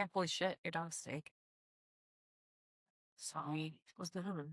Yeah, holy shit, your dog's steak. Sorry. What's the number?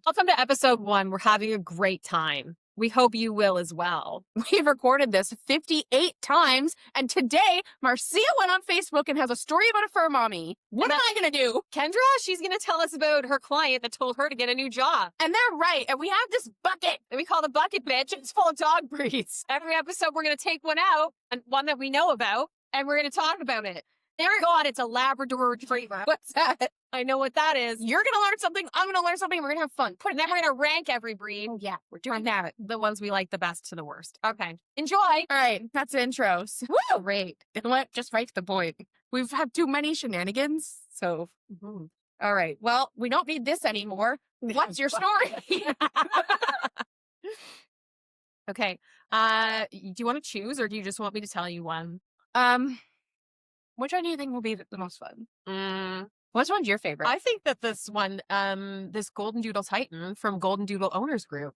Welcome to episode 1. We're having a great time. We hope you will as well. We've recorded this 58 times, and today Marcia went on Facebook and has a story about a fur mommy. What am I going to do? Kendra, she's going to tell us about her client that told her to get a new job. And they're right, and we have this bucket. And we call the bucket bitch. It's full of dog breeds. Every episode, we're going to take one out, and one that we know about, and we're going to talk about it. There, God, it's a Labrador Retriever. What's that? I know what that is. You're going to learn something. I'm going to learn something. We're going to have fun. And then we're going to rank every breed. Oh, yeah, we're doing that. The ones we like the best to the worst. Okay. Enjoy. All right, that's intros. Woo! Great. You know what? Just right to the point. We've had too many shenanigans, so. All right. Well, we don't need this anymore. What's your story? Okay. Do you want to choose, or do you just want me to tell you one? Which one do you think will be the most fun? Which one's your favorite? I think that this one, this Golden Doodle Titan from Golden Doodle Owners Group.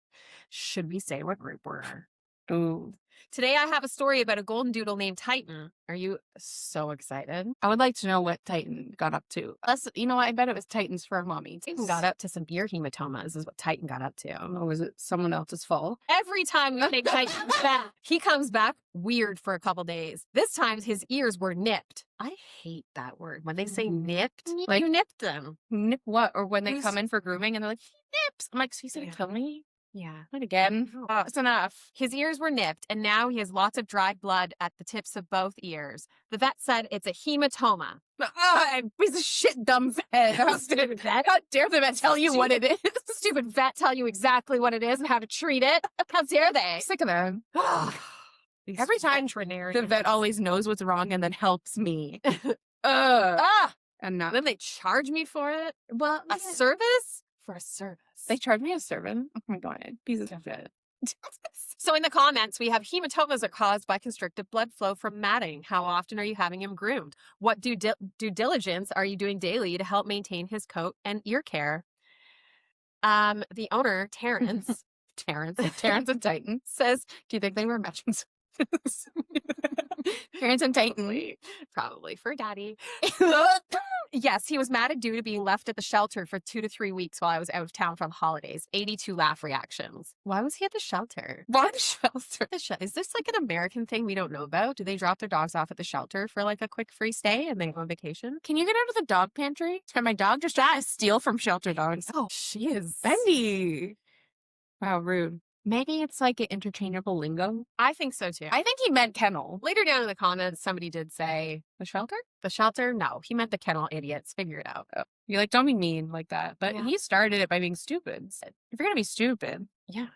Should we say what group we're in? Ooh. Today I have a story about a Golden Doodle named Titan. Are you so excited? I would like to know what Titan got up to. You know what? I bet it was Titan's fur mommy. Titan got up to some ear hematomas is what Titan got up to. Oh, was it someone else's fault? Every time we take Titan back, he comes back weird for a couple days. This time his ears were nipped. I hate that word. When they say nipped, Like, you nipped them. Nip what? Or when they Who's- come in for grooming and they're like, he nips. I'm like, so he's gonna kill me? Yeah. Not again. That's enough. His ears were nipped, and now he has lots of dried blood at the tips of both ears. The vet said it's a hematoma. Piece of shit, dumb vet. How dare the vet tell you what it is? Stupid vet tell you exactly what it is and how to treat it. How dare they? I'm sick of them. These Every time veterinarians. the vet always knows what's wrong and then helps me. And not. Then they charge me for it. Well, A service for a service. they charge me a servant. Oh my god, piece of shit. So in the comments, we have hematomas are caused by constricted blood flow from matting. How often are you having him groomed? What due diligence are you doing daily to help maintain his coat and ear care? The owner, Terrence, Terrence and Titan says, do you think they were matching? Terrence and Titan. probably for daddy. Yes, he was matted due to being left at the shelter for 2 to 3 weeks while I was out of town for the holidays. 82 laugh reactions. Why was he at the shelter? Why the shelter? Is this like an American thing we don't know about? Do they drop their dogs off at the shelter for like a quick free stay and then go on vacation? Can you get out of the dog pantry? And my dog just tried to steal from shelter dogs. Oh, she is Bendy. Wow, rude. Maybe it's like an interchangeable lingo. I think so too. I think he meant kennel. Later down in the comments, somebody did say The shelter? the shelter. No, he meant the kennel. Idiots, figure it out. You're like, don't be mean like that. But Yeah. he started it by being stupid. If you're going to be stupid, Yeah.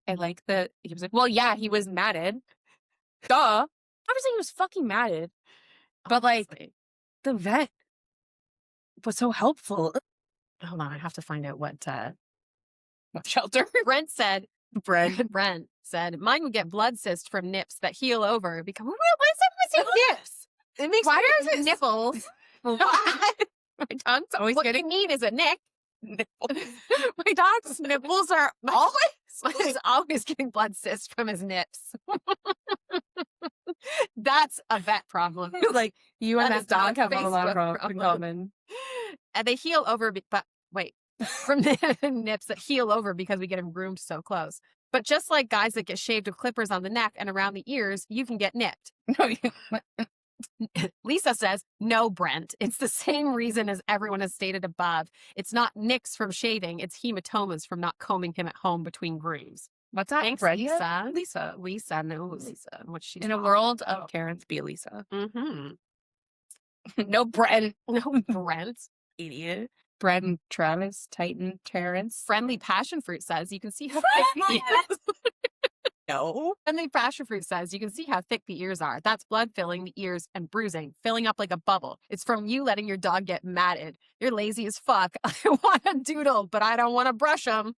I like that. He was like, well, yeah, he was matted. Duh. Obviously, he was fucking matted. But like, Honestly. the vet was so helpful. Hold on, I have to find out what Shelter. Brent said. Bread. Brent said mine would get blood cysts from nips that heal over. Become why is everyone saying nips? It makes Why me does it- nipples. My dog's always What getting you need is a nick. nipples. My dog's nipples are always. He's always getting blood cysts from his nips. That's a vet problem. Like, you and That is that not dog a have a lot Facebook in problem. common. And they heal over, but wait, from the nips that heal over because we get them groomed so close. But just like guys that get shaved with clippers on the neck and around the ears, you can get nipped. No, Lisa says, no, Brent. It's the same reason as everyone has stated above. It's not nicks from shaving. It's hematomas from not combing him at home between grooms. what's that? Thanks, Brenda? Lisa. Lisa knows Lisa. What she's In a world of Karens, be Lisa. Mm-hmm. No, Brent. No, Brent. Idiot. Brent and Travis, Titan, Terrence. Friendly passion fruit says you can see how thick the ears. No. Friendly passion fruit says you can see how thick the ears are. That's blood filling the ears and bruising, filling up like a bubble. It's from you letting your dog get matted. You're lazy as fuck. I want a doodle, but I don't want to brush them.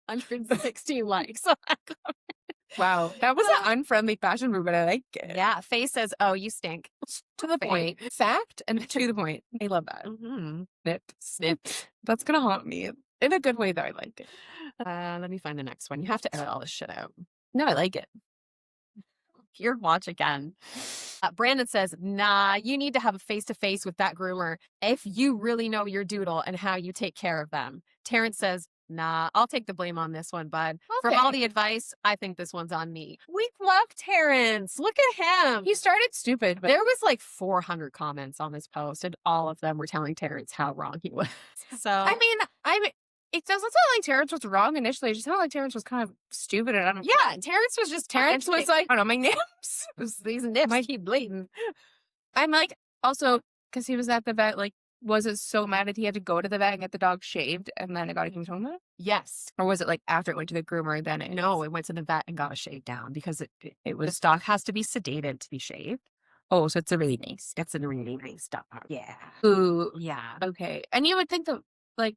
116 likes. Wow. That was an unfriendly passion fruit, but I like it. Yeah. Faye says, oh, you stink. To the point. Fact and to the point. I love that. Mm-hmm. Snip. That's going to haunt me in a good way, though. I like it. Let me find the next one. You have to edit all this shit out. No, I like it. Your watch again. Brandon says, nah, you need to have a face-to-face with that groomer if you really know your doodle and how you take care of them. Terrence says, nah, I'll take the blame on this one, bud. From all the advice, I think this one's on me. We love Terrence. Look at him. He started stupid, but There was like 400 comments on this post, and all of them were telling Terrence how wrong he was. So it doesn't sound like Terrence was wrong initially. It just sounded like Terrence was kind of stupid and unimpressed. yeah, Terrence was just Terrence was like, I don't know, my nips. these nips keep bleeding. I'm like, also, because he was at the vet, like, was it so mad that he had to go to the vet and get the dog shaved and then it got a hematoma? Yes. Or was it like after it went to the groomer and then No, it went to the vet and got a shave down because it was, this dog has to be sedated to be shaved. Oh, so it's a really nice. It's a really nice dog. Yeah. Ooh, yeah. Okay. And you would think that, like,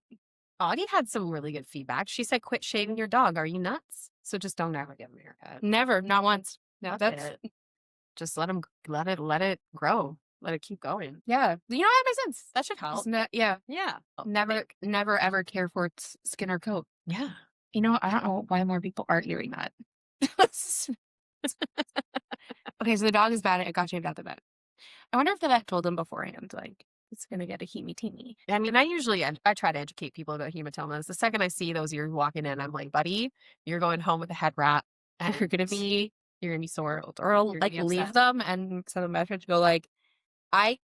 Audie had some really good feedback. She said, quit shaving your dog. Are you nuts? So just don't ever give him a haircut. never, not once. No, That's it. Just let it grow. Let it keep going. Yeah. You know what makes sense. That should help. Yeah. Yeah. Never ever care for its skin or coat. Yeah. You know, I don't know why more people aren't doing that. Okay, so the dog is bad. It got shaved out the vet. I wonder if the vet told him beforehand, like, it's going to get a hematoma. I mean, I try to educate people about hematomas. The second I see those ears walking in, I'm like, buddy, you're going home with a head wrap. And You're gonna be sore. or like leave them and send a message, go like, I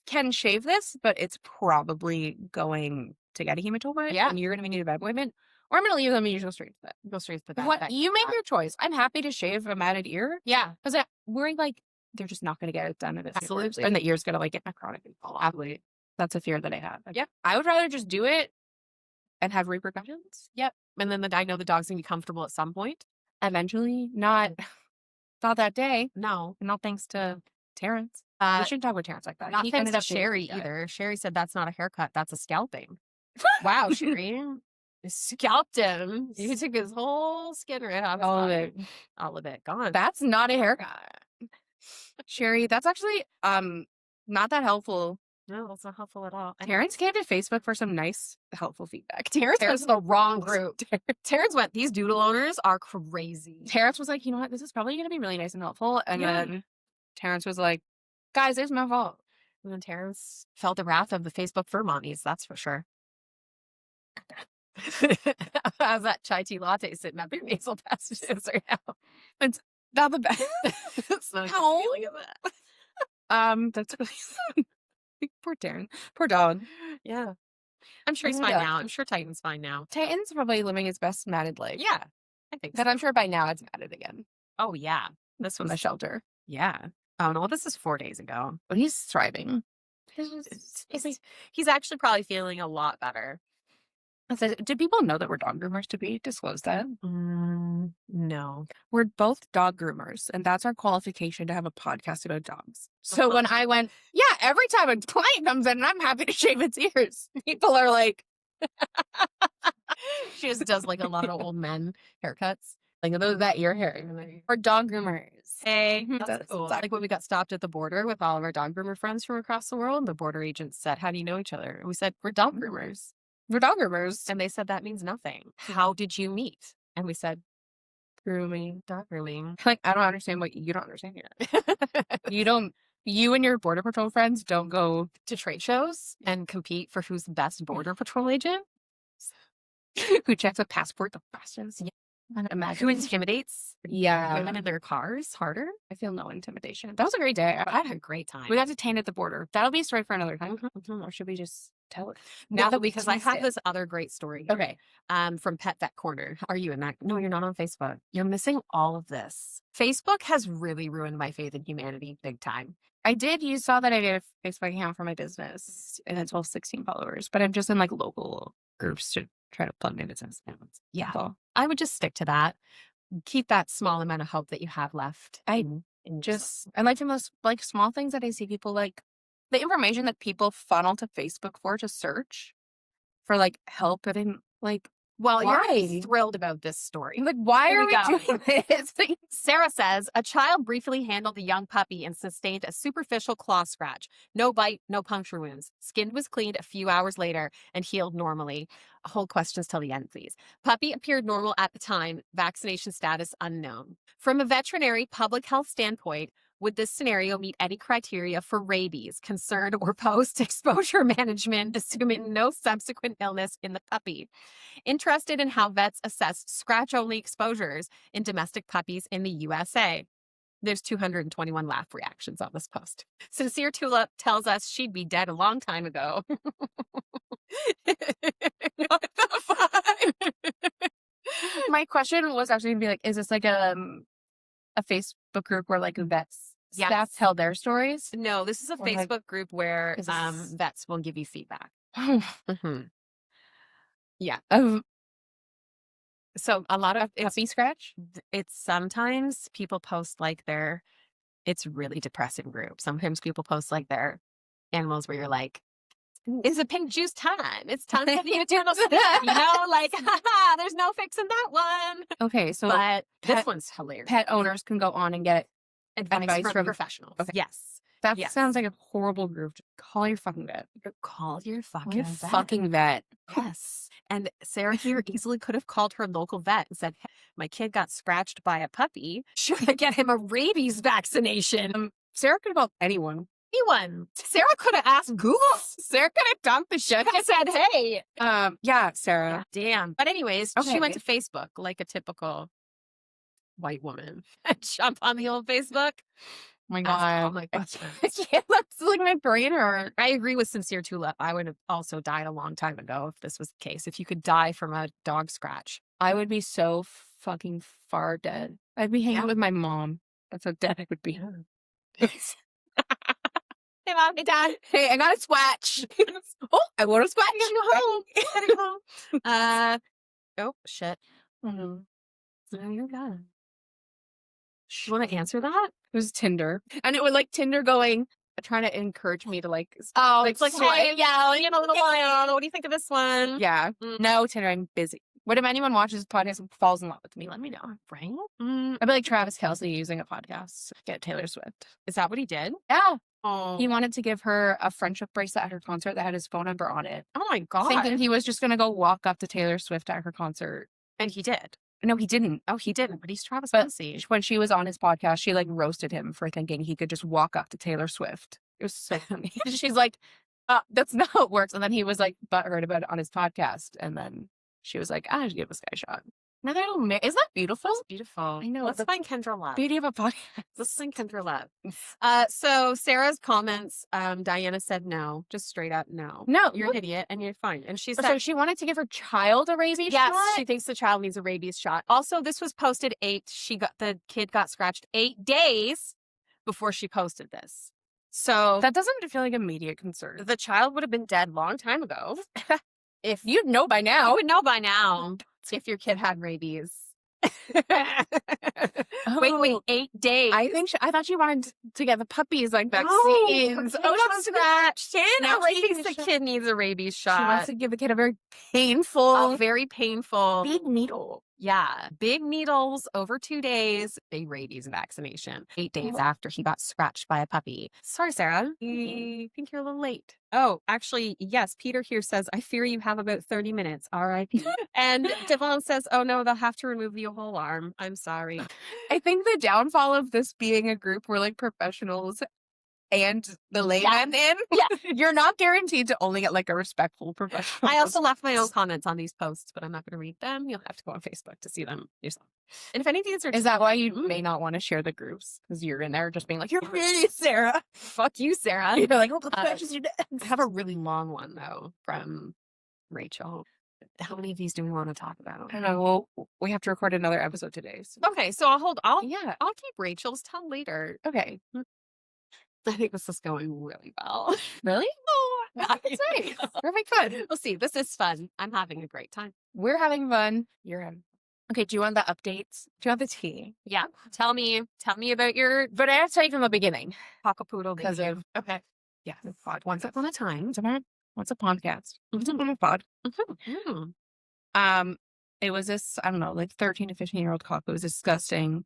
can shave this, but it's probably going to get a hematoma. Yeah. And you're going to need a vet appointment. Or I'm going to leave them and you just go straight to the vet. Go straight to the vet. What you make your choice. I'm happy to shave a matted ear. Yeah. Because we're like, they're just not going to get it done. Absolutely. And the ear's going to like get necrotic and fall off. Absolutely. That's a fear that I have. Yeah. I would rather just do it and have repercussions. Yep. And then I know the dog's going to be comfortable at some point. Eventually. Not that day. No. Not thanks to Terrence. We shouldn't talk about Terrence like that. Not He thanks ended to up being Sherry pretty good. either. Sherry said that's not a haircut. That's a scalping. Wow, Sherry. Scalped him. You took his whole skin right off. All of it. All of it. Gone. That's not a haircut. Sherry, that's actually not that helpful. No, that's not helpful at all. Terrence came to Facebook for some nice, helpful feedback. Terrence was the wrong group. Terrence went, these doodle owners are crazy. Terrence was like, you know what? This is probably going to be really nice and helpful. And then Terrence was like, guys, it's my fault. And then Terrence felt the wrath of the Facebook fur mommies, that's for sure. How's that chai tea latte sitting up your nasal passages right now? It's not the best. It's not a good Ow. feeling, is it? That's really poor Terrence. Poor dog. Yeah. I'm sure he's Poor fine dog. now. I'm sure Titan's fine now. Titan's probably living his best matted life. Yeah. I think so. But I'm sure by now it's matted again Oh, yeah. This from was the shelter. Yeah. Oh, no, this is 4 days ago. But he's thriving. He's actually probably feeling a lot better. Do people know that we're dog groomers? Did we disclose that? No. We're both dog groomers, and that's our qualification to have a podcast about dogs. So when I went, yeah, every time a client comes in, I'm happy to shave its ears. People are like, She just does like a lot of old men haircuts. Like that ear hair. we're dog groomers. Hey, That's that's cool. exactly- Like when we got stopped at the border with all of our dog groomer friends from across the world, the border agent said, how do you know each other? And we said, we're dog groomers. We're dog groomers. And they said, that means nothing. How did you meet? And we said, Grooming. dog grooming. Like, I don't understand what you don't understand here. You and your Border Patrol friends don't go To trade shows and compete for who's the best border patrol agent. who checks a passport the fastest. Yeah. I imagine. Who intimidates Yeah. women in their cars harder. I feel no intimidation. That was a great day. I had a great time. We got detained at the border. That'll be a story for another time. Mhm. Or should we just tell it? Now that we because I teased have it. this other great story here, Okay. from Pet Vet Corner. Are you in that? No, you're not on Facebook. You're missing all of this. Facebook has really ruined my faith in humanity big time. You saw that I did a Facebook account for my business and it's all 16 followers, but I'm just in like local groups to try to plug in business accounts. Yeah. So I would just stick to that. Keep that small amount of hope that you have left. I in I like the most like small things that I see people like the information that people funnel to Facebook for to search for like help getting like Well, you're gonna be Why? thrilled about this story. Like, why Here are we we go. doing this? Sarah says a child briefly handled a young puppy and sustained a superficial claw scratch. No bite, no puncture wounds. Skin was cleaned a few hours later and healed normally. Hold questions till the end, please. Puppy appeared normal at the time. Vaccination status unknown. From a veterinary public health standpoint, would this scenario meet any criteria for rabies, concern, or post-exposure management, assuming no subsequent illness in the puppy? Interested in how vets assess scratch-only exposures in domestic puppies in the USA. There's 221 laugh reactions on this post. Sincere Tulip tells us she'd be dead a long time ago. What the fuck? My question was actually gonna be like, is this like a Facebook group where like vets Yes. staff tell their stories? No, this is a Or, like, Facebook group where is this- vets will give you feedback. Yeah. Of So a lot of a puppy scratch? it's sometimes people post like it's really depressing group. Sometimes people post like their animals where you're like, it's a pink juice time. It's time for the eternal sleep. You know, like, haha, there's no fixing that one. Okay, so But this pet- one's hilarious. pet owners can go on and get advice from professionals. Okay. Yes. that Yes. sounds like a horrible group. Call your fucking vet. Call your Call fucking your vet. fucking vet. Yes. And Sarah here easily could have called her local vet and said, hey, my kid got scratched by a puppy. Should I get him a rabies vaccination? Sarah could have called anyone. Anyone. Sarah could have asked Google. Sarah could have dumped the shit. I said, hey. Yeah, Sarah. Damn. But anyways, she Okay. went to Facebook like a typical white woman. Jump on the old Facebook. Oh my Ask all god. my I questions. can't, that's like my brain hurt. I agree with Sincere Tulip. I would have also died a long time ago if this was the case. If you could die from a dog scratch. I would be so fucking far dead. I'd be hanging Yeah. with my mom. That's how dead I would be. Hey, Mom. Hey, Dad. Hey, I got a scratch. Oh, I want a scratch. Gotta go home. Oh, shit. Mhm. Oh, you're done. You want to answer that? It was Tinder. And it was like Tinder going, trying to encourage me to like, Oh, like, it's like, swipe. hey, yeah, in a little while. What do you think of this one? yeah. Mm. No, Tinder, I'm busy. What if anyone watches this podcast and falls in love with me? Let me know. Right? I'd be like Travis Kelce using a podcast to get Taylor Swift. Is that what he did? Yeah. Oh, He wanted to give her a friendship bracelet at her concert that had his phone number on it. oh my God. Thinking he was just going to go walk up to Taylor Swift at her concert. And he did. No, he didn't. Oh, he didn't, but he's Travis But Kelce. when she was on his podcast, she like roasted him for thinking he could just walk up to Taylor Swift. It was so funny. She's like, that's not how it works. And then he was like butthurt about it on his podcast. And then she was like, I should give this guy a shot. Now they don't Isn't that beautiful? That's beautiful. I know, Let's the find Kendra Love. Beauty of a podcast. Let's find Kendra Love. So Sarah's comments, Diana said no, just straight up no. No, You're an idiot and you're fine. And she So said, she wanted to give her child a rabies yes, shot? she thinks the child needs a rabies shot. Also, this was posted the kid got scratched 8 days before she posted this. So That doesn't feel like immediate concern. the child would have been dead long time ago. If You'd know by you now. would know by now if your kid had rabies. Wait, 8 days. I thought she wanted to get the puppies like No, vaccines. her kid got scratched. Now a she thinks rabies the shot. kid needs a rabies She wants shot. to give the kid a very painful, A very painful, big needle. yeah, big needles over 2 days, big rabies vaccination. 8 days Oh. after he got scratched by a puppy. Sorry, Sarah. I think you're a little late. Oh, actually, yes. Peter here says, I fear you have about 30 minutes. R.I.P. And Devon says, oh no, they'll have to remove the whole arm. I'm sorry. I think the downfall of this being a group where like professionals and the layman in, you're not guaranteed to only get like a respectful professional. I also left my own comments on these posts, but I'm not going to read them. You'll have to go on Facebook to see them yourself. And if any of these are Is that why you Mm. may not want to share the groups? Because you're in there just being like, you're really Sarah. fuck you, Sarah. You're like, oh, the Uh, scratches your dad. I have a really long one though from Rachel. How many of these do we want to talk about? I don't know. Well, we have to record another episode today. So. Okay, so I'll Yeah. keep Rachel's till later. Okay. I think this is going really well. Really? Oh, That's nice. Perfect fun. We'll see. This is fun. I'm having a great time. We're having fun. You're having. Okay. Do you want the updates? Do you want the tea? Yeah. Tell me about your But I have to tell you from the beginning cockapoodle because baby. of Okay. yeah, the pod. Once upon a time. What's a podcast? What's a pod? Mhm. It was this, I don't know, like 13 to 15-year-old cock. It was disgusting.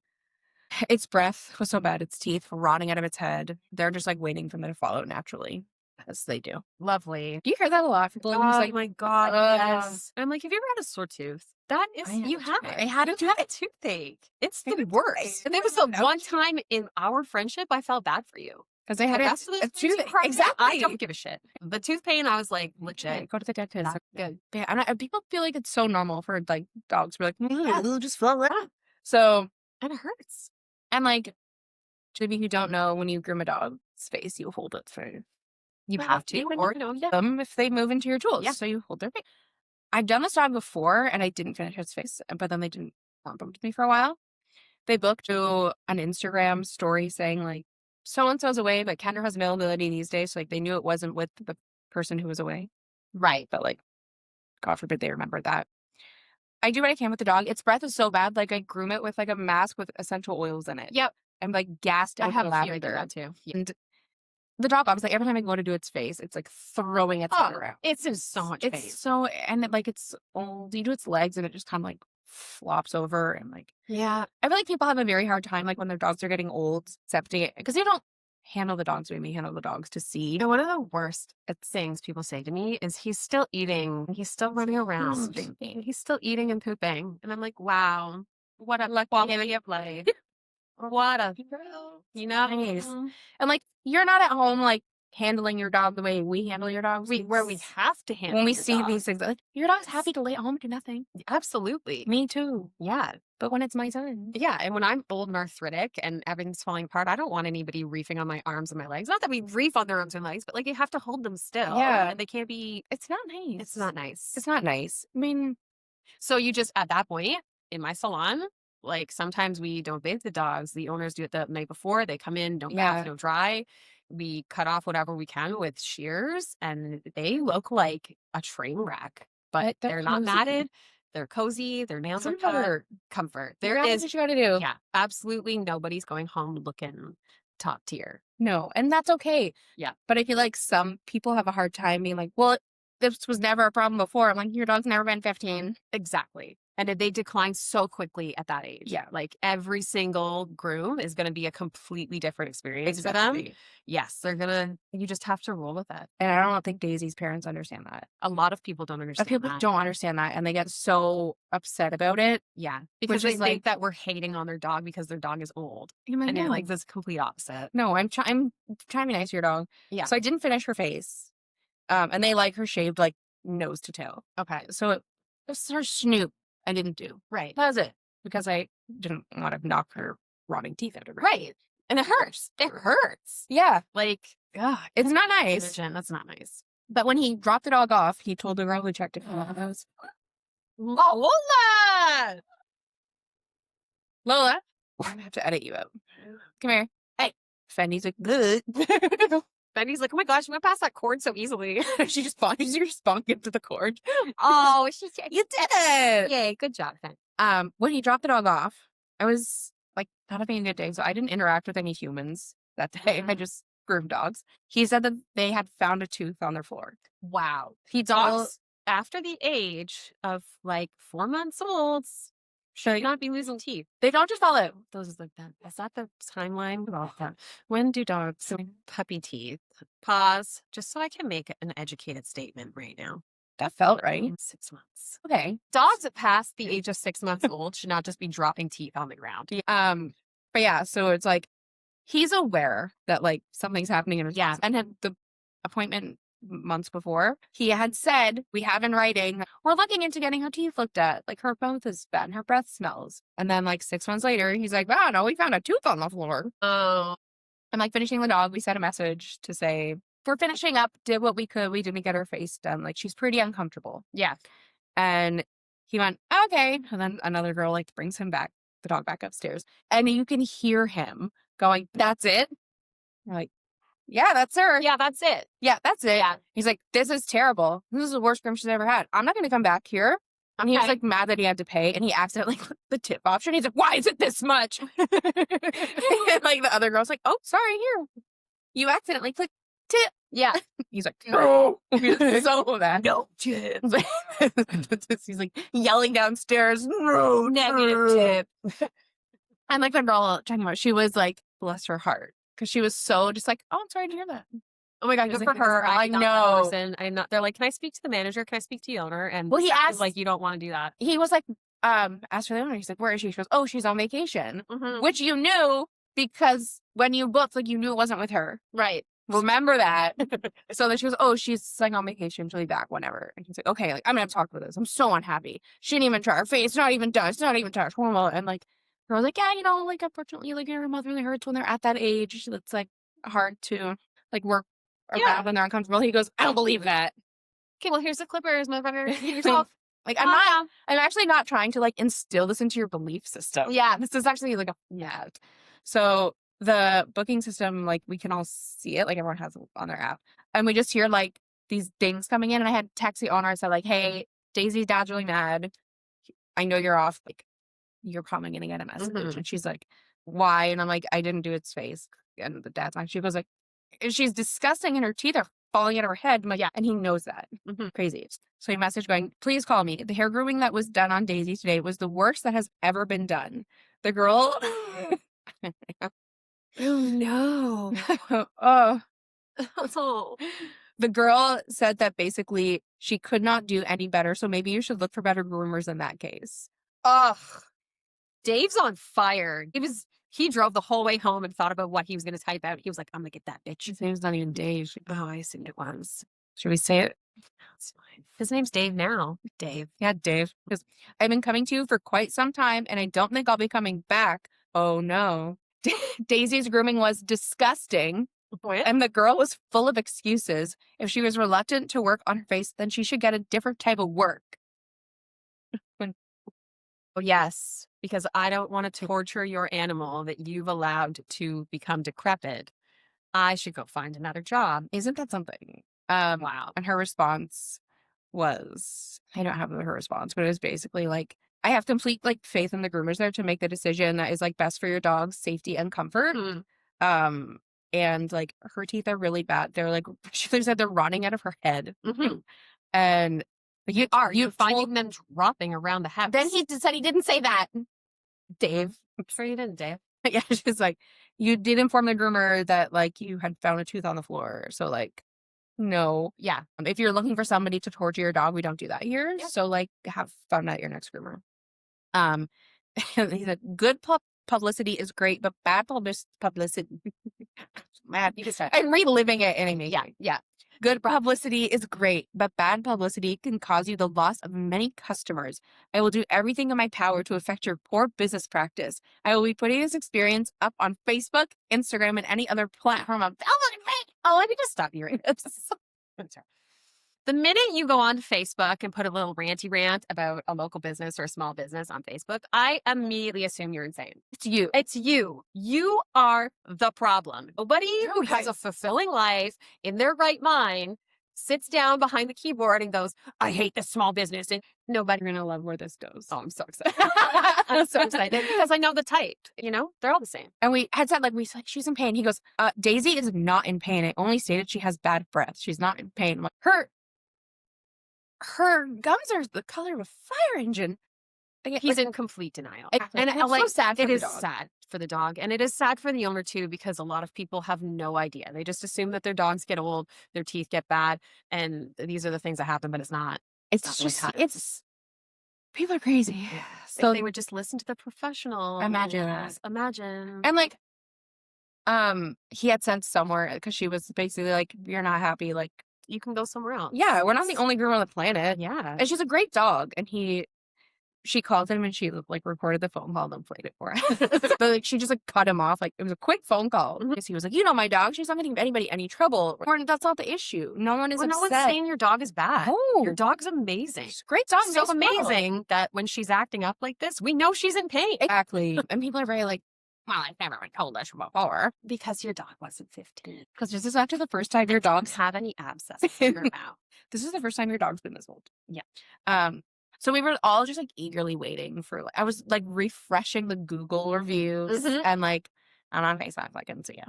Its breath was so bad. Its teeth were rotting out of its head. They're just like waiting for them to fall out naturally, as they do. Lovely. Do you hear that a lot? People are just Oh like, my God, yes. I'm like, have you ever had a sore tooth? That is, you have it. I had a You have a toothache. It's I had the a worst. toothache. And there was the one time in our friendship I felt bad for you. because I had The a rest of those times you tooth. cried. Exactly. I don't give a shit. The tooth pain, I was like, Yeah, legit. go to the dentist. Not good. Yeah, and people feel like it's so normal for like dogs. We're like, Yeah. it'll just fall out. So, And it hurts. and like, to be who don't know, when you groom a dog's face, you hold it for You have to. Or, them if they move into your tools. Yeah. So you hold their face. I've done this dog before, and I didn't finish his face, but then they didn't compliment me for a while. They booked to an Instagram story saying like, so and so's away, but Kendra has availability these days. So like, they knew it wasn't with the person who was away, Right. but like, God forbid they remembered that. I do what I can with the dog. Its breath is so bad. Like, I groom it with like a mask with essential oils in it. Yep. I'm like gassed out I have with a few I do lavender. that too. Yeah. And the dog, obviously, every time I go to do its face, it's like throwing its head around. It's in so much pain. It's so, and it, like, it's old. You do its legs and it just kind of like flops over. And like, Yeah. I feel like people have a very hard time, like when their dogs are getting old, accepting it because they don't handle the dogs the way we handle the dogs to see. And one of the worst things people say to me is he's still eating, he's still running around, he's still eating and pooping. And I'm like, wow, what a quality of life. What a, you know, Nice. And like, you're not at home like handling your dog the way we handle your dogs. where we have to handle when we your see dog. these things, like, your dog's happy to lay at home and do nothing. Absolutely. Me too. Yeah. But when it's my son, Yeah. And when I'm old and arthritic and everything's falling apart, I don't want anybody reefing on my arms and my legs. Not that we reef on their arms and legs, but like you have to hold them still. Yeah. And they can't be, it's not nice. it's not nice. It's not nice. I mean, So you just, at that point in my salon, like sometimes we don't bathe the dogs. The owners do it the night before. They come in, don't Yeah. bath, don't dry. We cut off whatever we can with shears and they look like a train wreck, but They're they're not cozy. matted. They're cozy. Their nails are cut. Comfort. There that's is, what you gotta do. yeah, absolutely nobody's going home looking top tier. No, and that's okay. Yeah. But I feel like some people have a hard time being like, well, this was never a problem before. I'm like, your dog's never been 15. Exactly. And they decline so quickly at that age. Yeah. Like every single groom is going to be a completely different experience for them. Exactly. Yes, you just have to roll with it. And I don't think Daisy's parents understand that. A lot of people don't understand People that. don't understand that, and they get so upset about it. Yeah. Because Which they is think like- that we're hating on their dog because their dog is old. I'm And no. you're like this complete opposite. No, I'm trying to be nice to your dog. Yeah. So I didn't finish her face. And they like her shaved like nose to tail. Okay. So it was her snoop I didn't do. Right. That was it. Because I didn't want to knock her rotting teeth out of her. Right. And it hurts. It hurts. Yeah. Like, God, It's not nice. that's not nice. But when he dropped the dog off, he told the girl who checked it. Lola! Lola, I'm gonna have to edit you out. Come here. Hey. Fendy's like, good. Benny's like, oh my gosh, you went past that cord so easily. She just spunk into the cord. Oh, You did it. Yay, good job, Ben. When he dropped the dog off, I was like not having a good day. So I didn't interact with any humans that day. I just groomed dogs. He said that they had found a tooth on their floor. Wow. He Dogs after the age of like 4 months old should not be losing teeth. They don't just fall out. Those is like that. Is that the timeline? When do dogs puppy teeth? Pause, just so I can make an educated statement right now. That felt right. 6 months. Okay. Dogs that pass the age of 6 months old should not just be dropping teeth on the ground. But yeah, so it's like he's aware that like something's happening in his and had the appointment months before, he had said, we have in writing, we're looking into getting her teeth looked at. Like her mouth is bad and her breath smells. And then like 6 months later, he's like, oh no, we found a tooth on the floor. Oh. I'm like finishing the dog. We sent a message to say, we're finishing up, did what we could. We didn't get her face done. Like she's pretty uncomfortable. Yeah. And he went, okay. And then another girl like brings him back, the dog back upstairs. And you can hear him going, that's it. You're like, yeah, that's her. Yeah, that's it. Yeah, that's it. Yeah. He's like, this is terrible. This is the worst groom she's ever had. I'm not going to come back here. And he was like mad that he had to pay. And he accidentally clicked the tip option. He's like, why is it this much? And like the other girl's like, oh, sorry, here. You accidentally clicked tip. Yeah. He's like, no. He's so mad. No, Chip. He's like yelling downstairs, no, Negative Chip. And like the girl talking about, she was like, bless her heart. Because she was so just like, oh, I'm sorry to hear that. Oh my God, She was good like, for her. I I'm not that know. person. I'm not. They're like, can I speak to the manager? Can I speak to the owner? And Well, he Seth was asked, like, you don't want to do that. he was like, asked for the owner. He's like, where is she? She goes, oh, she's on vacation. Mhm. Which you knew because when you booked, like you knew it wasn't with her. Right. Remember that. So then she goes, oh, she's like on vacation. She'll be back whenever. And he's like, okay, like I'm gonna have to talk about this. I'm so unhappy. She didn't even try her face. It's not even done. It's not even touched. And like, the girl's like, yeah, you know, like unfortunately, like your mouth really hurts when they're at that age. It's like hard to like work around when they're uncomfortable. He goes, I don't believe that. Okay, well, here's the clippers, motherfucker. Get yourself. Like calm I'm actually not trying to like instill this into your belief system. Yeah. This is actually like so the booking system, like we can all see it, like everyone has it on their app. And we just hear like these dings coming in. And I had text the owner. I said, like, hey, Daisy's dad's really mad. I know you're off. Like, you're probably gonna get a message. Mhm. And she's like, why? And I'm like, I didn't do its face. And the dad's like, she goes like, she's disgusting and her teeth are falling out of her head. I'm like, yeah, and he knows that. Mhm. Crazy. So he messaged going, please call me. The hair grooming that was done on Daisy today was the worst that has ever been done. The girl Oh no. oh, Oh. the girl said that basically she could not do any better. So maybe you should look for better groomers in that case. Ugh. Dave's on fire. He drove the whole way home and thought about what he was going to type out. He was like, I'm going to get that bitch. His name's not even Dave. Oh, I assumed it was. Should we say it? It's fine. His name's Dave now. Dave. Yeah, Dave. Because I've been coming to you for quite some time and I don't think I'll be coming back. Oh no. Daisy's grooming was disgusting. What? And the girl was full of excuses. If she was reluctant to work on her face, then she should get a different type of work. Oh, yes, because I don't want to torture your animal that you've allowed to become decrepit. I should go find another job. Isn't that something? Wow. And her response was, I don't have her response, but it was basically like, I have complete like faith in the groomers there to make the decision that is like best for your dog's safety and comfort. Mm. And like her teeth are really bad. They're like, she said they're rotting out of her head. Mhm. And You're finding them dropping around the house. Then he said he didn't say that. Dave. I'm sure you didn't, Dave. Yeah, she's like, you did inform the groomer that like you had found a tooth on the floor. So like, no. Yeah. If you're looking for somebody to torture your dog, we don't do that here. Yeah. So like, have fun at your next groomer. He said, good publicity is great, but bad publicity. Man, I'm reliving it anyway. Yeah. Good publicity is great, but bad publicity can cause you the loss of many customers. I will do everything in my power to affect your poor business practice. I will be putting this experience up on Facebook, Instagram, and any other platform available to me. Oh, let me just stop you right now. The minute you go on Facebook and put a little ranty rant about a local business or a small business on Facebook, I immediately assume you're insane. It's you. It's you. You are the problem. Nobody who has a Right. fulfilling life in their right mind sits down behind the keyboard and goes, I hate this small business. And nobody. You're going to love where this goes. Oh, I'm so excited. I'm so excited because I know the type, they're all the same. And we had said, like, we said, she's in pain. He goes, Daisy is not in pain. I only stated she has bad breath. She's not in pain. I'm like, her gums are the color of a fire engine. He's in complete denial. And it's so sad for it the is dog. sad for the dog. And it is sad for the owner too, because a lot of people have no idea. They just assume that their dogs get old, their teeth get bad, and these are the things that happen, but it's not. It's not just, really it's, people are crazy. So So they would just listen to the professional. Imagine that. Imagine. And like, he had sent somewhere because she was basically like, you're not happy. Like, You can go somewhere else. yeah, we're not the only groomer on the planet. Yeah. And she's a great dog. And she called him and she like recorded the phone call and then played it for us. But like she just like cut him off. Like it was a quick phone call. Because he was like, my dog, she's not getting anybody any trouble. Or that's not the issue. No one is Well, no upset. one's saying your dog is bad. No. Your dog's amazing. She's a great dog. So nice dog. amazing that when she's acting up like this, we know she's in pain. Exactly. And people are very like, well, I've never been told this before. Because your dog wasn't 15. Because this is after the first time your dog's Have any abscesses in your mouth. This is the first time your dog's been this old. Yeah. So we were all just like eagerly waiting for I was like refreshing the Google reviews Mhm. and like I'm on Facebook, like I can see it.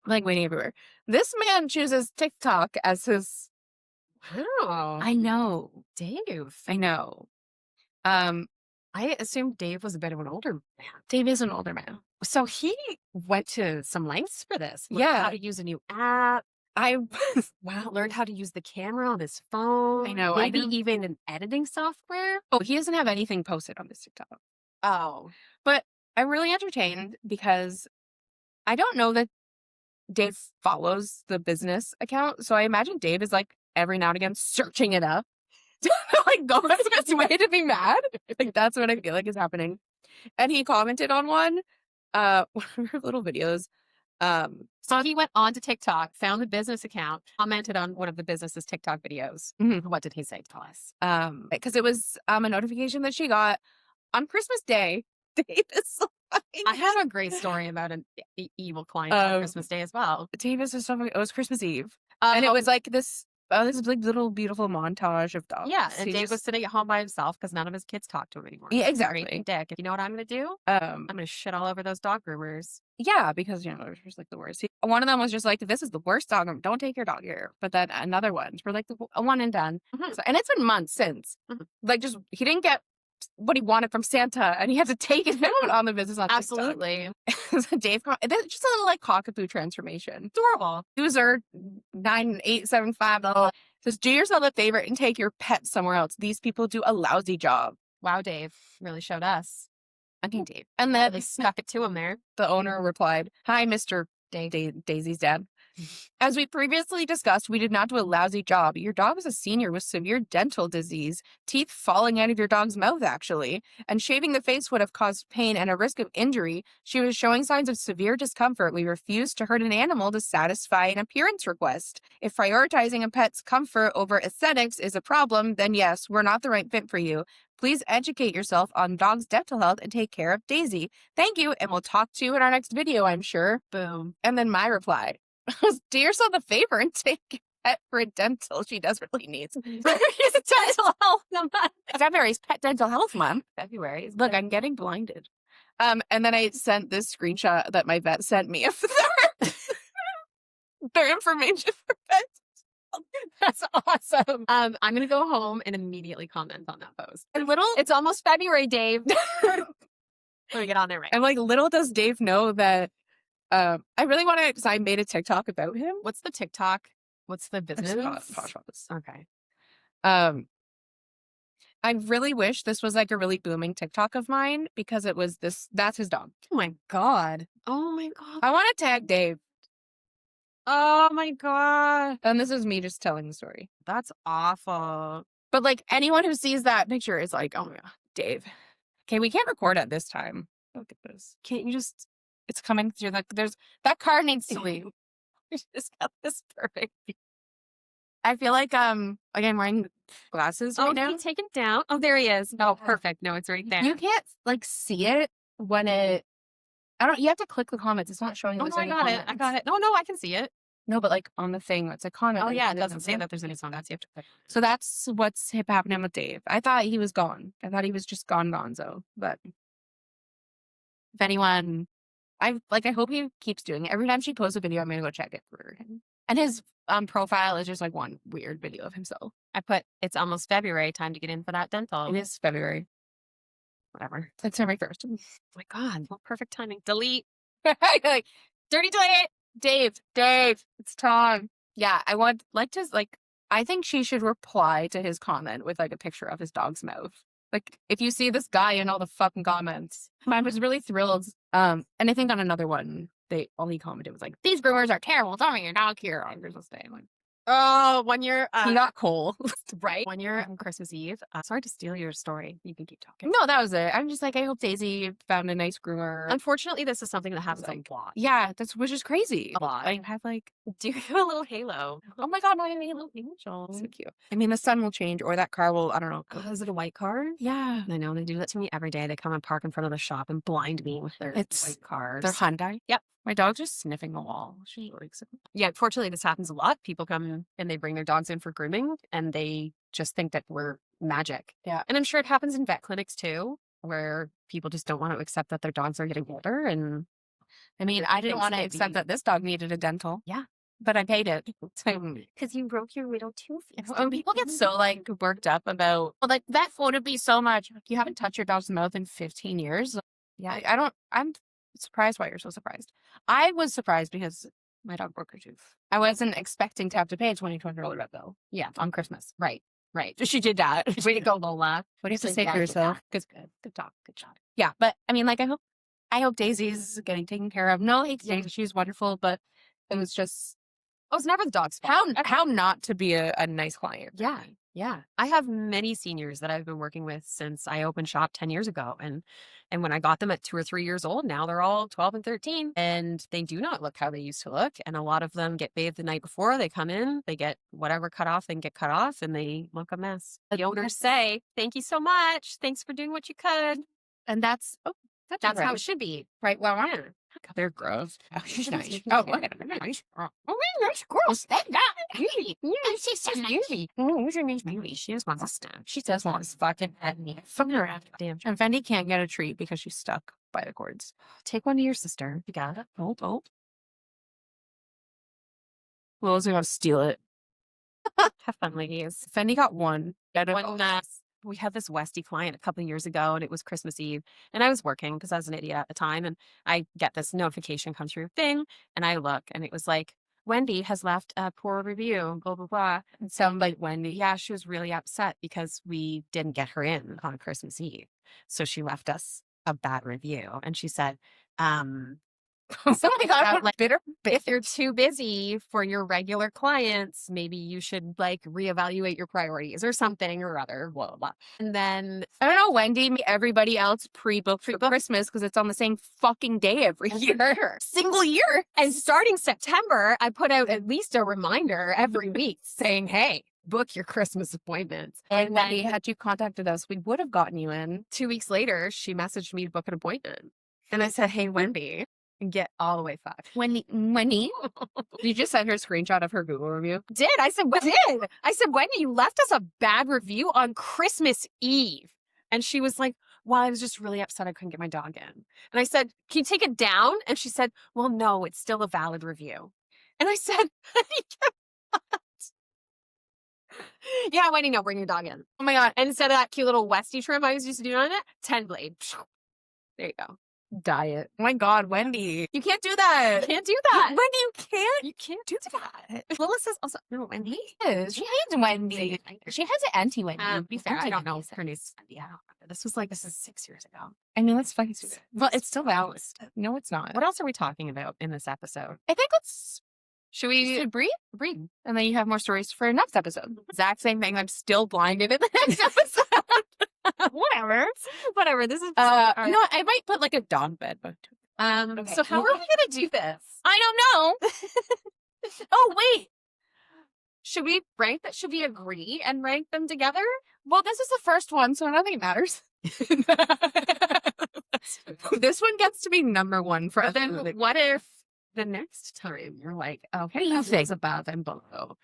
like waiting everywhere. This man chooses TikTok as his. Wow. I know. Dave. I know. Um, I assumed Dave was a bit of an older man. Dave is an older man. So he went to some lengths for this. Learned Yeah. how to use a new app. Wow. Learned how to use the camera on his phone. I know. Maybe even an editing software. Oh, he doesn't have anything posted on this TikTok. Oh. But I'm really entertained because I don't know that Dave follows the business account. So I imagine Dave is like every now and again searching it up to like go out of his way to be mad. Like that's what I feel like is happening. And he commented on one of her little videos. So he went on to TikTok, found the business account, commented on one of the business's TikTok videos. Mhm. What did he say to us? Because it was a notification that she got on Christmas Day. Dave is so funny. I have a great story about an evil client on Christmas Day as well. Dave is so funny. It was Christmas Eve. And it was like this like little beautiful montage of dogs. Yeah, and He Dave just- was sitting at home by himself because none of his kids talk to him anymore. Yeah, He's a exactly. great dick. You know what I'm going to do? I'm going to shit all over those dog groomers. Yeah, because they're just like the worst. One of them was just like, "This is the worst dog. Don't take your dog here." But then another one for like a one and done. Mhm. So, and it's been months since. Mhm. Like, just he didn't get what he wanted from Santa, and he had to take it out on the business on TikTok. Absolutely. So Dave, just a little like cockapoo transformation. Adorable. User 9875 says, "Do yourself a favor and take your pet somewhere else. These people do a lousy job." Wow, Dave really showed us. I mean, Dave. And then They snuck it to him there. the owner replied, "Hi, Mr. Daisy's dad. As we previously discussed, we did not do a lousy job. Your dog is a senior with severe dental disease, teeth falling out of your dog's mouth, actually, and shaving the face would have caused pain and a risk of injury. She was showing signs of severe discomfort. We refused to hurt an animal to satisfy an appearance request. If prioritizing a pet's comfort over aesthetics is a problem, then yes, we're not the right fit for you. Please educate yourself on dogs' dental health and take care of Daisy. Thank you, and we'll talk to you in our next video, I'm sure." Boom. And then my reply was, "Do yourself a favor and take your pet for a dental she desperately needs." It's dental health month. February's Pet Dental Health Month. February. is Look, good. I'm getting blinded. And then I sent this screenshot that my vet sent me of their information for pets. That's awesome. I'm going to go home and immediately comment on that post. And little, It's almost February, Dave. Let me get on there right. I'm like, little does Dave know that I really want to, because I made a TikTok about him. What's the TikTok? What's the business? Posh Office. Okay. I really wish this was like a really booming TikTok of mine because it was this, that's his dog. Oh my God. Oh my God. I want to tag Dave. Oh my God. And this is me just telling the story. That's awful. But like anyone who sees that picture is like, "Oh yeah, Dave." Okay, we can't record at this time. Look at this. Can't you just, It's coming through. There's that car needs to leave. you just got this perfect. I feel like I'm wearing glasses Oh, right now. can you take it down? Oh, there he is. No, perfect. No, it's right there. You can't like see it when it. I don't. You have to click the comments. It's not showing. Oh, there's no, I any got it. I comments. got it. No, I can see it. No, but like on the thing, it's a comment. Oh, like, yeah. It and doesn't it's say a- that there's any comments. You have to click. So that's what's happening with Dave. I thought he was gone. I thought he was just gonzo. But if anyone, I hope he keeps doing it. Every time she posts a video, I'm gonna go check it for him. And his profile is just like one weird video of himself. I put, it's almost February. Time to get in for that dental. It is February. Whatever. It's February 1st. Oh my God. What perfect timing. Delete. Like, dirty toilet. Dave, it's time. Yeah, I want I think she should reply to his comment with like a picture of his dog's mouth. Like, if you see this guy in all the fucking comments, I was really thrilled. And I think on another one, all he commented was like, "These groomers are terrible. Tell me your dog here on Christmas Day." I'm like, Oh, when you're, he got coal. right. When you're on Christmas Eve. Sorry to steal your story. You can keep talking. No, that was it. I'm just like, I hope Daisy found a nice groomer. Unfortunately, this is something that happens like- a lot. Yeah, which is crazy. A lot. I have like, Do you have a little halo? oh my God, no, I have a little angel. So cute. I mean, the sun will change, or that car will, I don't know. Is it a white car? Yeah. I know they do that to me every day. They come and park in front of the shop and blind me with their It's- white cars. They're Hyundai. Yep. My dog's just sniffing the wall. She likes it. Yeah, unfortunately, this happens a lot. People come and they bring their dogs in for grooming and they just think that we're magic. Yeah. And I'm sure it happens in vet clinics too, where people just don't want to accept that their dogs are getting older. And I mean, I didn't Thanks, want to baby. accept that this dog needed a dental. Yeah. But I paid it. Because you broke your middle tooth. When people get so like worked up about, well, like that food would be so much. You haven't touched your dog's mouth in 15 years. Yeah, I'm surprised why you're so surprised. I was surprised because my dog broke her tooth. I wasn't expecting to have to pay a $20 vet bill. Yeah, on Christmas. Right. Right. She did that. Way to go, Lola. What do you have to Like, say yeah, for I did yourself? that. Good talk. Good job. Yeah, but I mean, like, I hope Daisy's getting taken care of. No, hate Daisy, she's wonderful, but it was just Oh, it's never the dog's fault. how not to be a nice client. Yeah. Yeah. I have many seniors that I've been working with since I opened shop 10 years ago. And when I got them at 2 or 3 years old, now they're all 12 and 13 and they do not look how they used to look. And a lot of them get bathed the night before they come in, they get whatever cut off, they can get cut off and they look a mess. The owners say, thank you so much. Thanks for doing what you could. And that's That's how it should be. right. Well, Yeah. They're gross. oh, she's nice. Oh, nice. Oh, nice girl. Stay down. Yeah, she's so nice. Oh, who's your nice baby? She just wants a snack. She does want Wants fucking pet me. Fucking around. Damn. And Fendi can't get a treat because she's stuck by the cords. Take one to your sister. You got it. Oh. Will's gonna steal it. Have fun, ladies. Fendi got one. We had this Westie client a couple of years ago and it was Christmas Eve and I was working because I was an idiot at the time and I get this notification come through thing and I look and it was like, Wendy has left a poor review, blah, blah, blah. It sounded like Wendy. Yeah, she was really upset because we didn't get her in on Christmas Eve. So she left us a bad review and she said, something about like bitter. if you're too busy for your regular clients, maybe you should like reevaluate your priorities or something or other, blah, blah, blah. And then I don't know, Wendy, everybody else pre-booked for Christmas because it's on the same fucking day every year. Single year. and starting September, I put out at least a reminder every week saying, hey, book your Christmas appointments. And Wendy, had you contacted us, we would have gotten you in. 2 weeks later, she messaged me to book an appointment. And I said, hey, Wendy, get all the way fucked. Wendy, you just sent her a screenshot of her Google review. I said, Wendy, you left us a bad review on Christmas Eve. And she was like, well, I was just really upset I couldn't get my dog in. And I said, can you take it down? And she said, well, no, it's still a valid review. And I said, yeah, Wendy, no, bring your dog in. Oh my God. And instead of that cute little Westie trim I was used to doing on it, 10 blade. There you go. Diet. Oh my God, Wendy. You can't do that. You can't do that. Wendy, you can't. You can't do that. Lola says also, no, Wendy. She hates Wendy. She has an anti-Wendy. To be fair, I don't know if her name's Wendy. I don't remember. This is 6 years ago. I mean, that's fucking stupid. Well, it's still valid. No, it's not. What else are we talking about in this episode? I think should we breathe? And then you have more stories for next episode. Exact same thing. I'm still blinded in the next episode. Whatever. This is You know what? I might put like a dog bed book. okay. So how are we gonna do this? I don't know. Oh, wait. Should we rank that? Should we agree and rank them together? Well, this is the first one, so nothing matters. This one gets to be number one for Then what if the next time you're like, okay, nothing's above and below.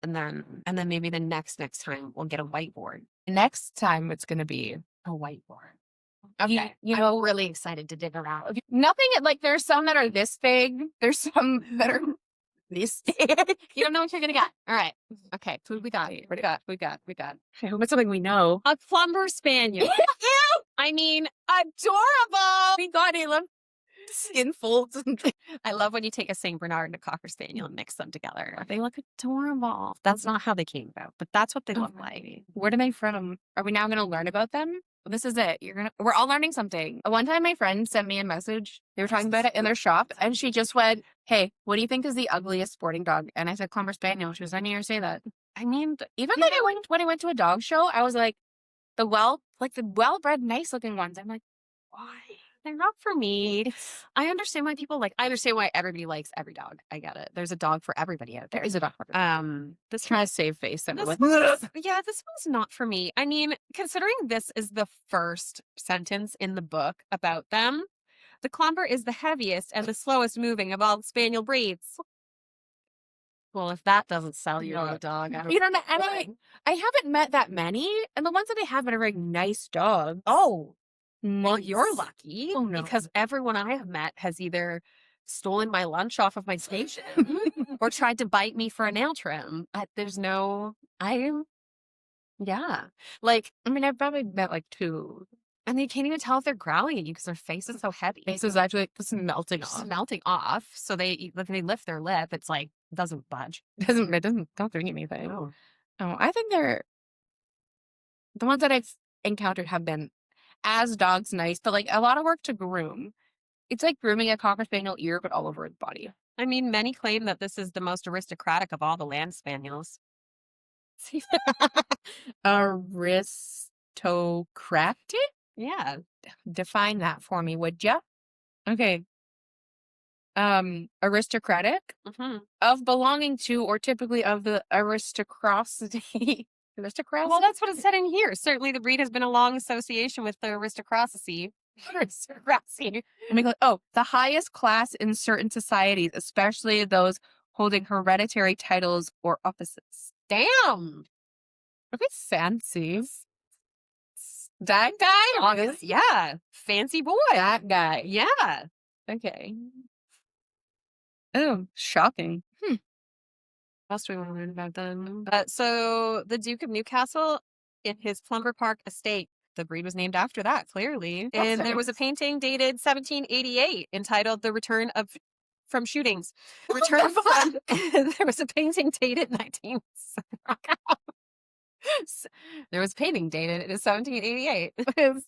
And then maybe the next time we'll get a whiteboard. Next time it's going to be A whiteboard. okay. I'm really excited to dig around. Nothing like there's some that are this big. There's some that are this big. You don't know what you're gonna get. All right. Okay. Who we got? What we got? I hope it's something we know. A Clumber Spaniel. I mean, adorable. We got a skin folds. I love when you take a Saint Bernard and a Cocker Spaniel and mix them together. They look adorable. That's not how they came about, but that's what they look like. Where are they from? Are we now going to learn about them? This is it. We're all learning something. One time my friend sent me a message. They were talking about it in their shop and she just went, hey, what do you think is the ugliest sporting dog? And I said, Clumber Spaniel. She was, I didn't hear you say that. I mean, even like when I went to a dog show, I was like, the well-bred, nice looking ones. I'm like, why? They're not for me. I understand why everybody likes every dog. I get it. There's a dog for everybody out there. There is a dog for everybody. This Trying to save face. this one's not for me. I mean, considering this is the first sentence in the book about them, the Clumber is the heaviest and the slowest moving of all the Spaniel breeds. Well, if that doesn't sell you on a dog, I don't You don't know, and I haven't met that many, and the ones that I have are very nice dogs. Oh, well, Nice. you're lucky Oh, no. because everyone I have met has either stolen my lunch off of my station or tried to bite me for a nail trim. Yeah. Like, I mean, I've probably met like 2. and you can't even tell if they're growling at you because their face is so heavy. Face is actually just melting It's off. melting off. So they lift their lip. It's like, doesn't budge. Don't do anything. Oh. Oh, I think the ones that I've encountered have been as dogs nice, but like a lot of work to groom. It's like grooming a Cocker Spaniel ear, but all over its body. I mean, many claim that this is the most aristocratic of all the land spaniels. Aristocratic? Yeah. Define that for me, would ya? Okay. Aristocratic Mm-hmm. of belonging to or typically of the aristocracy. Aristocracy? Well, that's what it said in here. Certainly the breed has been a long association with the aristocracy. Aristocracy. Oh, the highest class in certain societies, especially those holding hereditary titles or offices. Damn. Okay, fancy. That guy? Yeah. Fancy boy. That guy. Yeah. Okay. Oh, shocking. What else do we want to learn about them? So the Duke of Newcastle, in his Clumber Park estate, the breed was named after that, clearly. And there was a painting dated 1788 entitled "The Return from Shootings." Return from. There was a painting dated 19. There was a painting dated in 1788. It was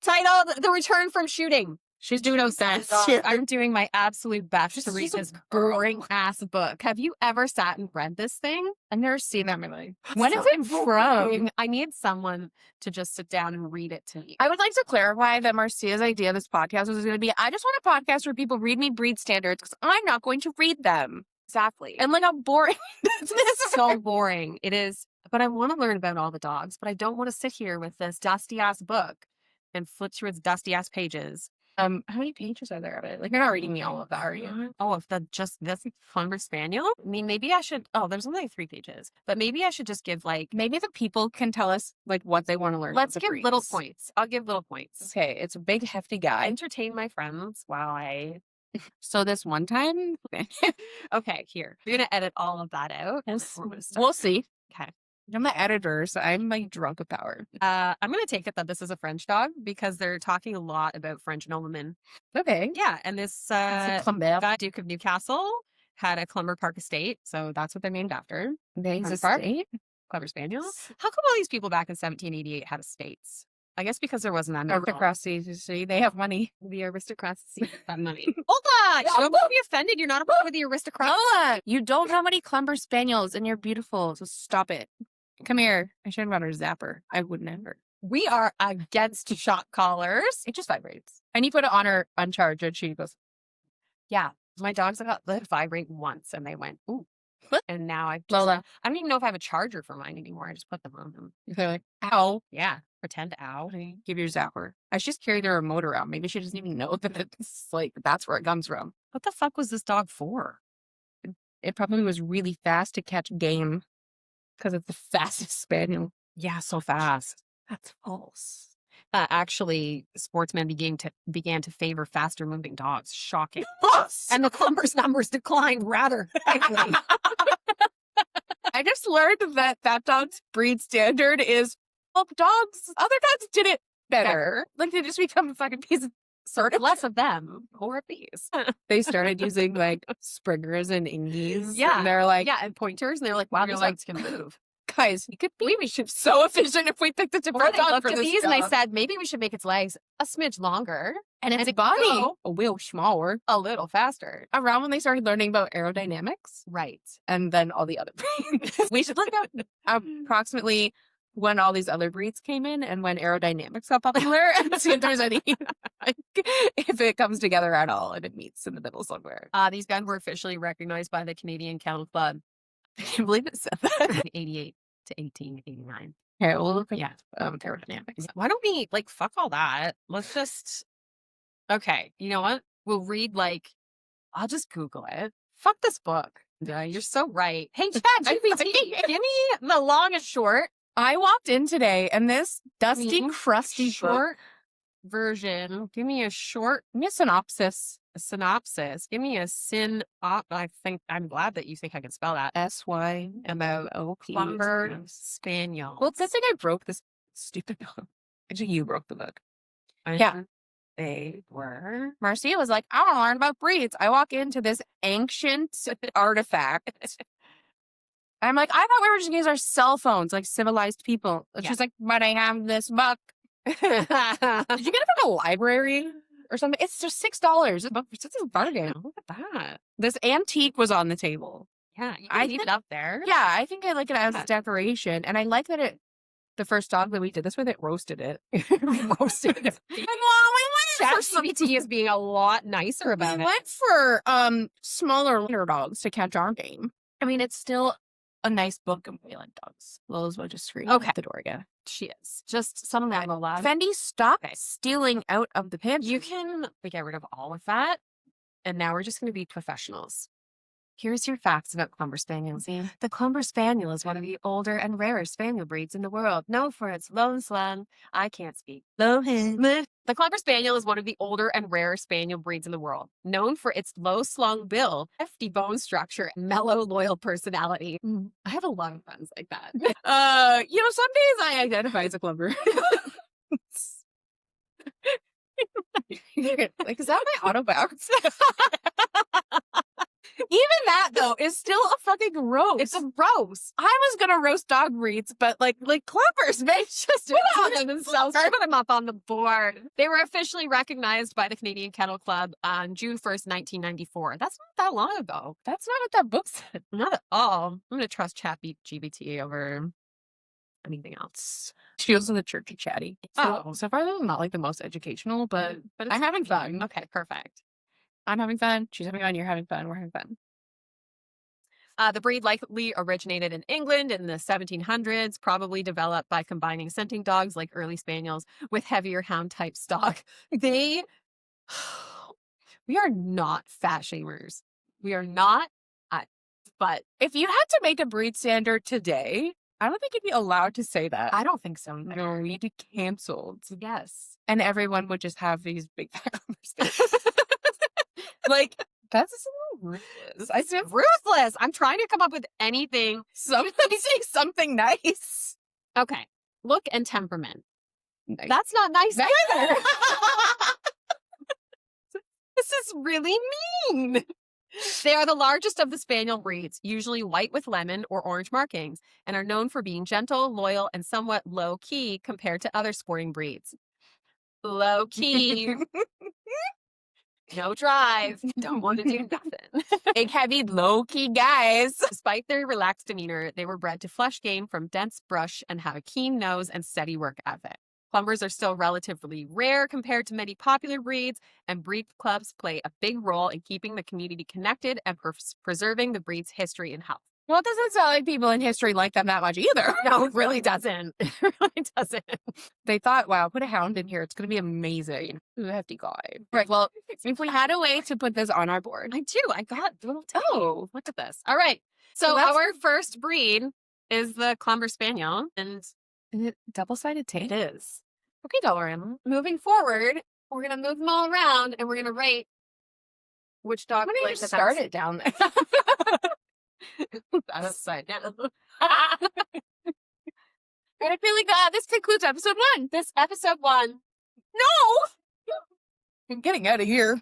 titled "The Return from Shooting." She's doing no sense. I'm doing my absolute best to read She's a this boring ass book. Have you ever sat and read this thing? I've never seen that movie. When When is is it it from? I need someone to just sit down and read it to me. I would like to clarify that Marcia's idea of this podcast was going to be, I just want a podcast where people read me breed standards because I'm not going to read them. Exactly. And like how boring This is so boring. It is. But I want to learn about all the dogs, but I don't want to sit here with this dusty ass book and flip through its dusty ass pages. How many pages are there of it? Like, you're not reading me all of that, are you? Oh, if this Clumber Spaniel? I mean, maybe I should. Oh, there's only like 3 pages, but maybe I should just give like. Maybe the people can tell us like what they want to learn. Let's about the give breeds. little points. I'll give little points. Okay, it's a big hefty guy. Entertain my friends while I. So this one time, Okay, here. You're gonna edit all of that out. we'll see. Okay. I'm the editor, so I'm like drunk of power. I'm gonna take it that this is a French dog because they're talking a lot about French noblemen. Okay. Yeah, and this guy, Duke of Newcastle, had a Clumber Park estate, so that's what they're named after. He's a Park? state. Clumber Spaniel. How come all these people back in 1788 had estates? I guess because there wasn't that many. Aristocracy, see, they have money. The aristocracy had money. Hold on! Don't be offended. You're not a part of the aristocracy. Noah, you don't know many Clumber Spaniels, and you're beautiful, so stop it. Come here. I should have brought her zapper. I would never. We are against shock collars. It just vibrates. And you put it on her uncharged, and she goes, Yeah, my dogs got let vibrate once, and they went, ooh. What? And now Lola. I don't even know if I have a charger for mine anymore. I just put them on them. They're like, ow. Yeah, pretend ow. Give your zapper. I should just carry the remote around. Maybe she doesn't even know that it's like, that's where it comes from. What the fuck was this dog for? It probably was really fast to catch game because it's the fastest spaniel. Yeah, so fast. That's false. Actually, sportsmen began to favor faster moving dogs. Shocking. And the Clumber's numbers declined rather quickly. I just learned that dog's breed standard is, well, dogs, other dogs did it better. Like, they just become a fucking piece of sort of Less of them, more of these. They started using like Springers and Indies. Yeah. And they're like, Yeah, and pointers, and they're like, wow, You're these like, dogs can move. guys, you could be so efficient if we picked a Or different they dog looked for at this these and they job. said, maybe we should make its legs a smidge longer and its and body go a little smaller. a little faster. Around when they started learning about aerodynamics Right. and then all the other breeds. We should look up approximately when all these other breeds came in and when aerodynamics got popular and see if there's any, like, if it comes together at all and it meets in the middle somewhere. These guys were officially recognized by the Canadian Kennel Club I can't believe it said that. in 88 to 1889. Okay, we'll look at Yeah. aerodynamics. Why don't we, like, fuck all that? Let's just, okay, you know what? We'll read, like, I'll just Google it. Fuck this book. Yeah, you're so right. Hey, ChatGPT, give me the long and short. I walked in today and this dusty, Mhm. crusty book. Short version. Give me a short Give me a synopsis. synopsis. Give me a I'm glad that you think I can spell that. SYMOP. Clumber Spaniel. Well, good thing I broke this stupid book. Actually, you broke the book. Yeah. They were. Marcia was like, I want to learn about breeds. I walk into this ancient artifact. I'm like, I thought we were just going to use our cell phones like civilized people. And she's like, but I have this book. Did you get it from a library or something? It's just $6. It's a bargain. Look at that. This antique was on the table. Yeah, you can leave it up there. Yeah, I think I like it as a decoration. And I like that the first dog that we did this with, it roasted it. Roasted it. And ChatGPT is being a lot nicer about we it. went for smaller dogs to catch our game. I mean, it's still a nice book and we like dogs. Lola's about to scream at the door again. She is. Just some of them will laugh. Fendi, stop stealing out of the pantry. You can get rid of all of that. And now we're just going to be professionals. Here's your facts about Clumber Spaniels. The Clumber Spaniel is one of the older and rarer spaniel breeds in the world, known for its low slung, I can't speak, low hand. The Clumber Spaniel is one of the older and rarer spaniel breeds in the world, known for its low slung bill, hefty bone structure, and mellow, loyal personality. I have a lot of friends like that. Some days I identify as a Clumber. Like, is that my autobiography? Even that though is still a fucking roast. It's a roast. I was gonna roast dog breeds, but like Clumpers, man, just Put them up on the board. They were officially recognized by the Canadian Kennel Club on June 1st, 1994. That's not that long ago. That's not what that book said. Not at all. I'm going to trust ChatGPT over anything else. She goes to the church of Chatty. Oh. So far, this is not like the most educational, but I'm having fun. Okay, perfect. I'm having fun. She's having fun. You're having fun. We're having fun. The breed likely originated in England in the 1700s, probably developed by combining scenting dogs like early spaniels with heavier hound type stock. We are not fat shamers. We are not. But if you had to make a breed standard today, I don't think you'd be allowed to say that. I don't think so. No, you'd be canceled. Yes. And everyone would just have these big fat conversations. Like, that's just a little ruthless. I said ruthless. I'm trying to come up with anything. Somebody say something nice. Okay. Look and temperament. Nice. That's not nice either. This is really mean. They are the largest of the spaniel breeds, usually white with lemon or orange markings, and are known for being gentle, loyal, and somewhat low-key compared to other sporting breeds. Low-key. No drive. Don't want to do nothing. Big, heavy, low-key guys. Despite their relaxed demeanor, they were bred to flush game from dense brush and have a keen nose and steady work ethic. Clumbers are still relatively rare compared to many popular breeds, and breed clubs play a big role in keeping the community connected and preserving the breed's history and health. Well, it doesn't sound like people in history like them that much either. No, it really doesn't. It really doesn't. They thought, wow, put a hound in here. It's going to be amazing. Ooh, hefty guy. Right, well, if we had a way to put this on our board. I do. I got little tape. Oh, Look at this. All right. So our first breed is the Clumber Spaniel. And is it double-sided tape? it is. Okay, Dollarama. Moving forward, we're going to move them all around and we're going to rate which dog. I'm going to start it down there. That's upside down. And I feel like this concludes episode 1. This episode 1. No! I'm getting out of here.